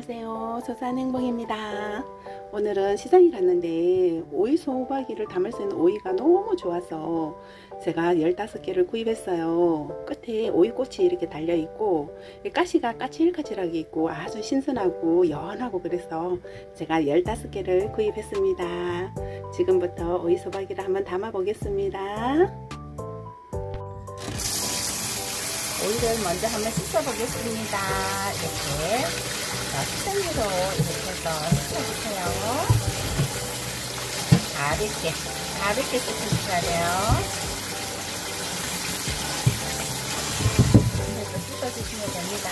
안녕하세요. 소산행복입니다. 오늘은 시장에 갔는데 오이 소박이를 담을 수 있는 오이가 너무 좋아서 제가 15개를 구입했어요. 끝에 오이꽃이 이렇게 달려있고 가시가 까칠까칠하게 있고 아주 신선하고 연하고 그래서 제가 15개를 구입했습니다. 지금부터 오이 소박이를 한번 담아 보겠습니다. 오이를 먼저 한번 씻어 보겠습니다. 이렇게 수세미로 이렇게 해서 씻어주세요. 가볍게 씻어주셔야 돼요. 이렇게 씻어주시면 됩니다.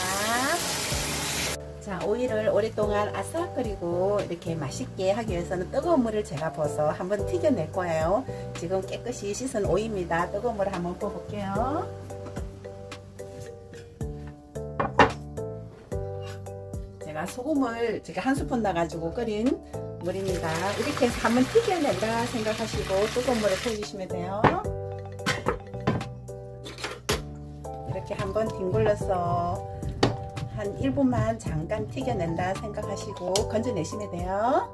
자, 오이를 오랫동안 아삭거리고 이렇게 맛있게 하기 위해서는 뜨거운 물을 제가 부어서 한번 튀겨낼 거예요. 지금 깨끗이 씻은 오이입니다. 뜨거운 물을 한번 부어볼게요. 소금을 제가 한 스푼 넣어가지고 끓인 물입니다. 이렇게 해서 한번 튀겨낸다 생각하시고 뜨거운 물에 태워주시면 돼요. 이렇게 한번 뒹굴러서 한 1분만 잠깐 튀겨낸다 생각하시고 건져내시면 돼요.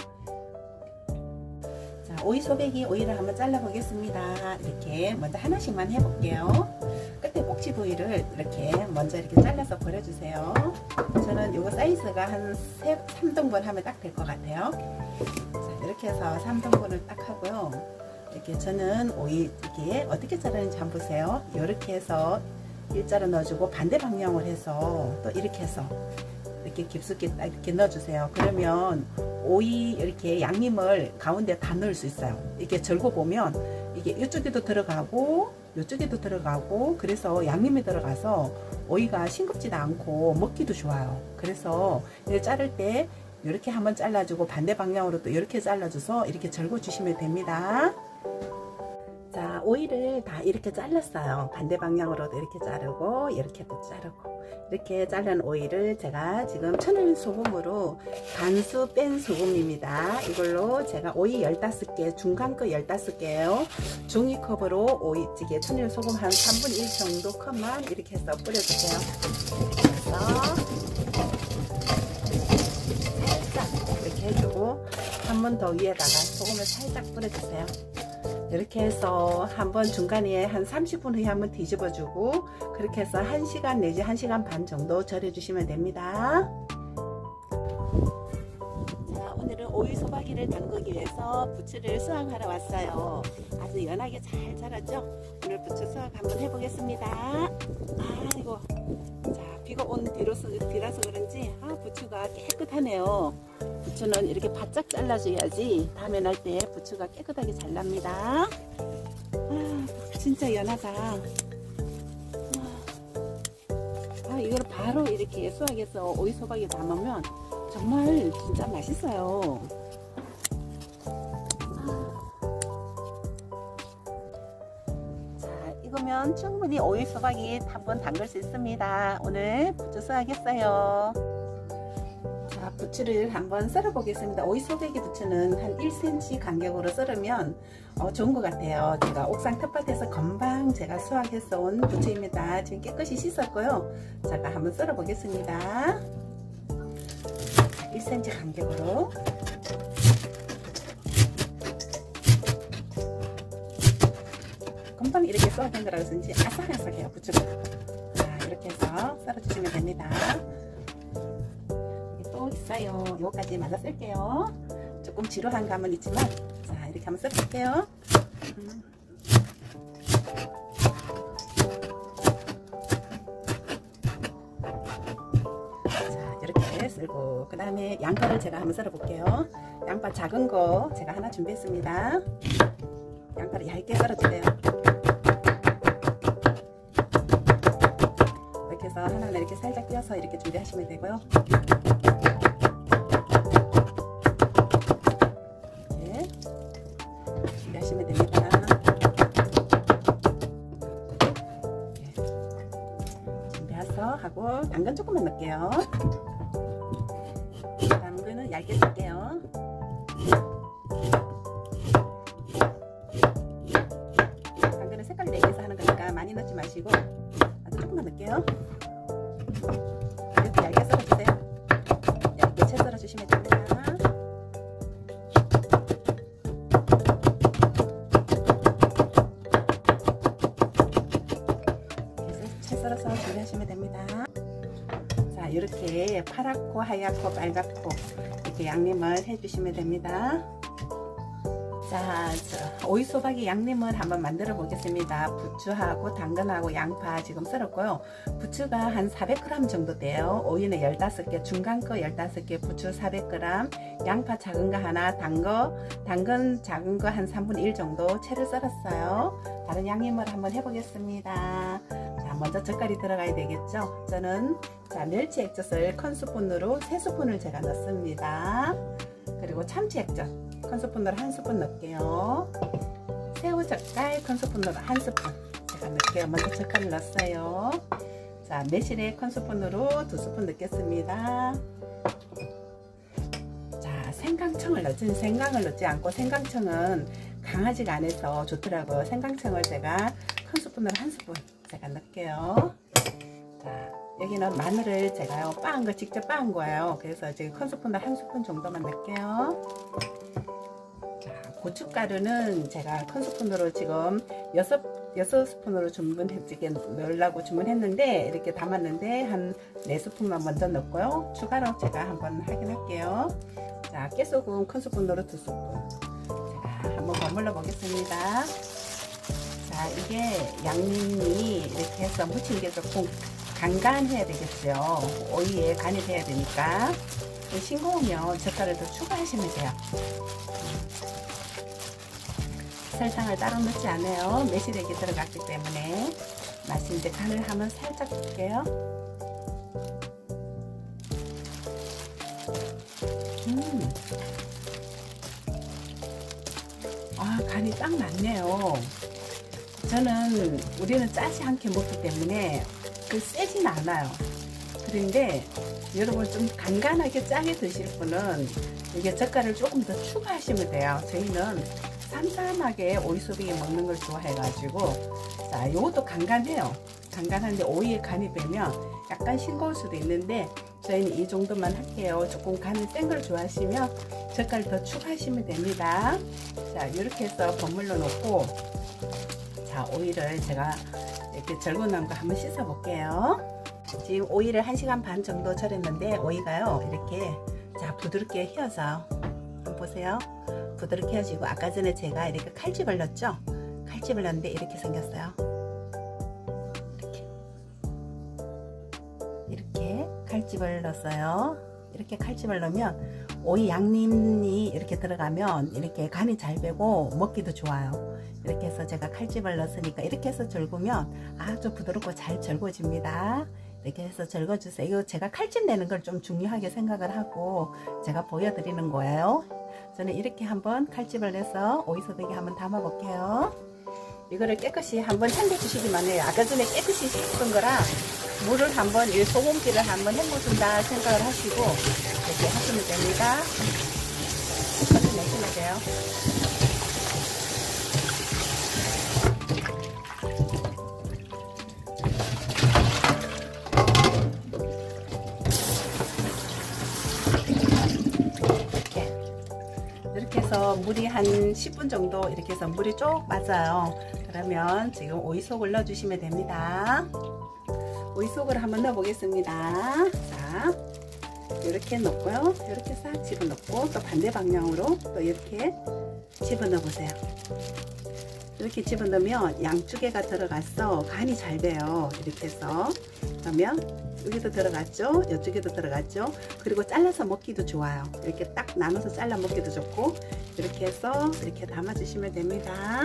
자, 오이 소배기 오이를 한번 잘라 보겠습니다. 이렇게 먼저 하나씩만 해볼게요. 끝에 꼭지 부위를 이렇게 먼저 이렇게 잘라서 버려주세요. 저는 요거 사이즈가 한 3등분 하면 딱 될 것 같아요. 자, 이렇게 해서 3등분을 딱 하고요. 이렇게 저는 오이 이렇게 어떻게 자르는지 한번 보세요. 이렇게 해서 일자로 넣어주고 반대 방향으로 해서 또 이렇게 해서 이렇게 깊숙이 딱 이렇게 넣어주세요. 그러면 오이 이렇게 양념을 가운데 다 넣을 수 있어요. 이렇게 절고 보면 이게 이쪽에도 들어가고 이쪽에도 들어가고 그래서 양념이 들어가서 오이가 싱겁지도 않고 먹기도 좋아요. 그래서 이를 자를 때 이렇게 한번 잘라주고 반대 방향으로 또 이렇게 잘라줘서 이렇게 절고 주시면 됩니다. 자, 오이를 다 이렇게 잘랐어요. 반대 방향으로도 이렇게 자르고 이렇게도 자르고 이렇게 자른 오이를 제가 지금 천연 소금으로 간수 뺀 소금입니다. 이걸로 제가 오이 15개 중간급 15개예요. 종이컵으로 오이찌개 천연 소금 한 3분의 1 정도 컵만 이렇게 해서 뿌려주세요. 이렇게 해서 살짝 이렇게 해주고 한 번 더 위에다가 소금을 살짝 뿌려주세요. 이렇게 해서 한번 중간에 한 30분 후에 한번 뒤집어주고 그렇게 해서 1시간 내지 1시간 반 정도 절여주시면 됩니다. 자, 오늘은 오이 소박이를 담그기 위해서 부추를 수확하러 왔어요. 아주 연하게 잘 자랐죠? 오늘 부추 수확 한번 해보겠습니다. 아이고, 자, 비가 온 뒤라서 그런지 부추가 깨끗하네요. 부추는 이렇게 바짝 잘라줘야지 다음에 날 때 부추가 깨끗하게 잘 납니다. 진짜 연하다. 이걸 바로 이렇게 수확해서 오이 소박이 담으면 정말 진짜 맛있어요. 자, 익으면 충분히 오이 소박이 한번 담글 수 있습니다. 오늘 부추 수확했어요. 자, 부추를 한번 썰어 보겠습니다. 오이 소배기 부추는 한 1cm 간격으로 썰으면 좋은 것 같아요. 제가 옥상 텃밭에서 금방 제가 수확해서 온 부추입니다. 지금 깨끗이 씻었고요. 제가 한번 썰어 보겠습니다. 1cm 간격으로 금방 이렇게 썰어진 거라고 했는지 아삭아삭해요. 부추가. 자, 이렇게 해서 썰어 주시면 됩니다. 있어요. 요거까지 맞아 쓸게요. 조금 지루한 감은 있지만 자, 이렇게 한번 썰어볼게요. 자, 이렇게 썰고 그 다음에 양파를 제가 한번 썰어볼게요. 양파 작은 거 제가 하나 준비했습니다. 양파를 얇게 썰어주세요. 이렇게 해서 하나하나 이렇게 살짝 띄어서 이렇게 준비하시면 되고요. 하시면 됩니다. 준비해서 하고 당근 조금만 넣을게요. 당근은 얇게 쓸게요. 당근은 색깔을 내기 위해서 하는 거니까 많이 넣지 마시고 아주 조금만 넣을게요. 이렇게 얇게 썰어주세요. 얇게 이렇게 파랗고 하얗고 빨갛고 이렇게 양념을 해주시면 됩니다. 자, 오이소박이 양념을 한번 만들어 보겠습니다. 부추하고 당근하고 양파 지금 썰었고요. 부추가 한 400g 정도 돼요. 오이는 15개, 중간 거 15개, 부추 400g, 양파 작은 거 하나, 당근 작은 거 한 3분의 1 정도 채를 썰었어요. 다른 양념을 한번 해보겠습니다. 자, 먼저 젓갈이 들어가야 되겠죠. 저는 멸치 액젓을 큰 스푼으로 3스푼을 제가 넣습니다. 그리고 참치 액젓 큰 스푼으로 1스푼 넣을게요. 새우 젓갈 큰 스푼으로 1스푼 제가 넣을게요. 먼저 젓갈을 넣었어요. 자, 매실액 큰 스푼으로 2스푼 넣겠습니다. 자, 생강청을 넣지, 생강을 넣지 않고, 생강청은 강하지가 않아서 좋더라고요. 생강청을 제가 큰 스푼으로 1스푼 제가 넣을게요. 자, 여기는 마늘을 제가요 빻은 거 직접 빻은 거예요. 그래서 지금 큰 스푼으로 1스푼 정도만 넣을게요. 자, 고춧가루는 제가 큰 스푼으로 지금 6스푼으로 넣으려고 주문했는데 이렇게 담았는데 한 4스푼만 먼저 넣고요. 추가로 제가 한번 확인할게요. 자, 깨소금 큰 스푼으로 2스푼 제가 한번 버물러 보겠습니다. 자, 이게 양념이 이렇게 해서 무치는 게 조금 간간해야 되겠죠. 오이에 간이 돼야 되니까. 싱거우면 젓갈을 더 추가하시면 돼요. 설탕을 따로 넣지 않아요. 매실액이 들어갔기 때문에. 맛있는데 간을 한번 살짝 볼게요. 아, 간이 딱 맞네요. 우리는 짜지 않게 먹기 때문에 세진 않아요. 그런데 여러분 좀 간간하게 짜게 드실 분은 이게 젓갈을 조금 더 추가하시면 돼요. 저희는 삼삼하게 오이소박이 먹는 걸 좋아해가지고, 자, 이것도 간간해요. 간간한데 오이에 간이 배면 약간 싱거울 수도 있는데 저희는 이 정도만 할게요. 조금 간이 센 걸 좋아하시면 젓갈 더 추가하시면 됩니다. 자, 이렇게 해서 버물러 놓고, 자, 오이를 제가 이렇게 절고 나온 거 한번 씻어 볼게요. 지금 오이를 1시간 반 정도 절였는데 오이가요 이렇게 자 부드럽게 휘어서 한번 보세요. 부드럽게 휘어지고, 아까 전에 제가 이렇게 칼집을 넣었죠. 칼집을 넣었는데 이렇게 생겼어요. 이렇게 칼집을 넣었어요. 이렇게 칼집을 넣으면 오이 양념이 이렇게 들어가면 이렇게 간이 잘 배고 먹기도 좋아요. 이렇게 해서 제가 칼집을 넣었으니까 이렇게 해서 절구면 아주 부드럽고 잘 절구집니다. 이렇게 해서 절거주세요. 이거 제가 칼집 내는 걸 좀 중요하게 생각을 하고 제가 보여드리는 거예요. 저는 이렇게 한번 칼집을 내서 오이소박이 한번 담아 볼게요. 이거를 깨끗이 한번 헹궈 주시기만 해요. 아까 전에 깨끗이 씻은 거라 물을 한번, 이 소금기를 한번 헹궈준다 생각을 하시고 이렇게 하시면 됩니다. 이렇게 내시면 돼요. 이렇게 해서 물이 한 10분 정도 이렇게 해서 물이 쭉 빠져요. 그러면 지금 오이속을 넣어 주시면 됩니다. 오이속을 한번 넣어 보겠습니다. 자, 이렇게 넣고요. 이렇게 싹 집어넣고 또 반대 방향으로 또 이렇게 집어넣어 보세요. 이렇게 집어넣으면 양쪽에가 들어가서 간이 잘 돼요. 이렇게 해서 그러면 여기도 들어갔죠, 이쪽에도 들어갔죠. 그리고 잘라서 먹기도 좋아요. 이렇게 딱 나눠서 잘라 먹기도 좋고, 이렇게 해서 이렇게 담아 주시면 됩니다.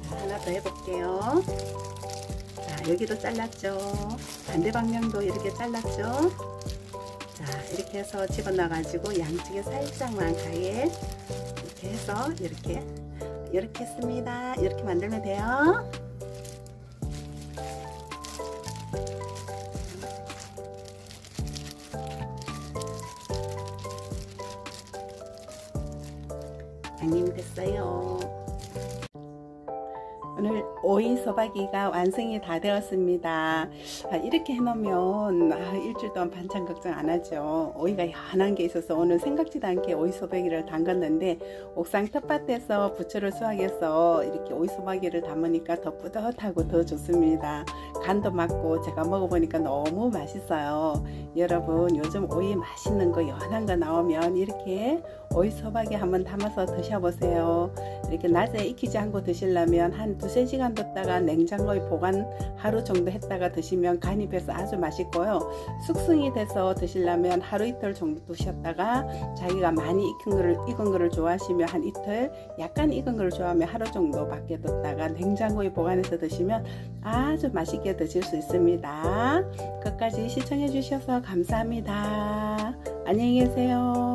자, 하나 더 해볼게요. 자, 여기도 잘랐죠. 반대 방향도 이렇게 잘랐죠. 자, 이렇게 해서 집어넣어 가지고 양쪽에 살짝만 가게 이렇게 해서 이렇게 했습니다. 이렇게 만들면 돼요. 양념이 됐어요. 오늘 오이 소박이가 완성이 다 되었습니다. 이렇게 해놓으면 일주일 동안 반찬 걱정 안 하죠. 오이가 연한 게 있어서 오늘 생각지도 않게 오이 소박이를 담갔는데 옥상 텃밭에서 부추를 수확해서 이렇게 오이 소박이를 담으니까 더 뿌듯하고 더 좋습니다. 간도 맞고 제가 먹어보니까 너무 맛있어요. 여러분 요즘 오이 맛있는 거 연한 거 나오면 이렇게 오이 소박이 한번 담아서 드셔보세요. 이렇게 낮에 익히지 않고 드시려면 한 2~3시간 뒀다가 냉장고에 보관 하루 정도 했다가 드시면 간이 배서 아주 맛있고요. 숙성이 돼서 드시려면 하루 이틀 정도 두셨다가 자기가 많이 익은 거를 좋아하시면 한 이틀, 약간 익은 거를 좋아하면 하루 정도 밖에 뒀다가 냉장고에 보관해서 드시면 아주 맛있게 드실 수 있습니다. 끝까지 시청해 주셔서 감사합니다. 안녕히 계세요.